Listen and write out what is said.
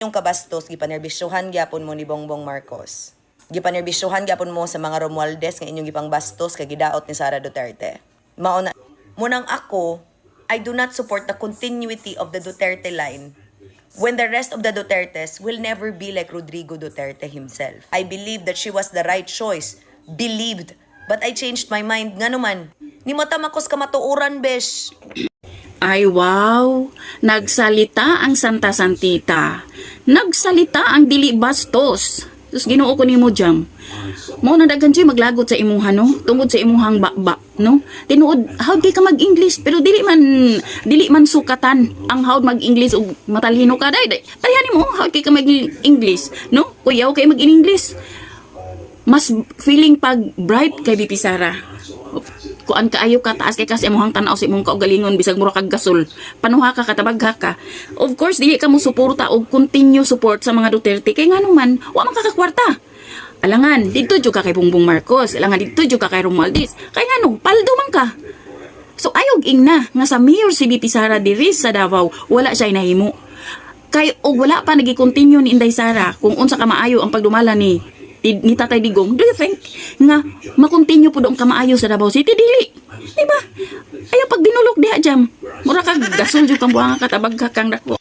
Yung kabastos, gipanerbisyuhan gyapon mo ni Bongbong Marcos. Gipanerbisyuhan gyapon mo sa mga Romualdez nga inyong gipang bastos kay gidaot ni Sara Duterte. Mauna, munang ako, I do not support the continuity of the Duterte line when the rest of the Dutertes will never be like Rodrigo Duterte himself. I believe that she was the right choice. Believed. But I changed my mind. Nga naman, ni matamakos ka matuuran, besh. Ay wow, nagsalita ang Santa Santita. Nagsalita ang dili bastos. Tapos Ginoo ko nimo jam. Mao na daghan siya maglagot sa imuha no, tungod sa imuhang bakba no. Tinuod hawd kay ka mag-English pero dili man sukatan ang hawd mag-English ug matalino ka day. Pareha nimo hawd kay ka mag-English no. Kuyaw kay mag-English. Mas feeling pag bright kay BP Sara. Kuan kaayo ka taas kay kasi imong tan-aw sa imong kaugalingon bisag mura kag gasol. Panuha ka katabagha ka. Of course dili ka mo suporta og continue support sa mga Duterte kay ngano man wa man kakakwarta. Alangan didto jud ka kay Bongbong Marcos, alangan didto jud ka kay Romualdez. Kay ngano paldo man ka. So ayog ingna nga sa mayor si BP Sara diri sa Davao wala siya nahimo. Kay og wala pa nagi-continue ni Inday Sara kung unsa ka maayo ang pagdumala ni Tatay Digong. Do you think nga makontinue po doon kamaayo sa Davao City? Dili. Diba? Ayaw pag binulok diha jam. Mura kag gasol jud kang buhanga katabag kang dako.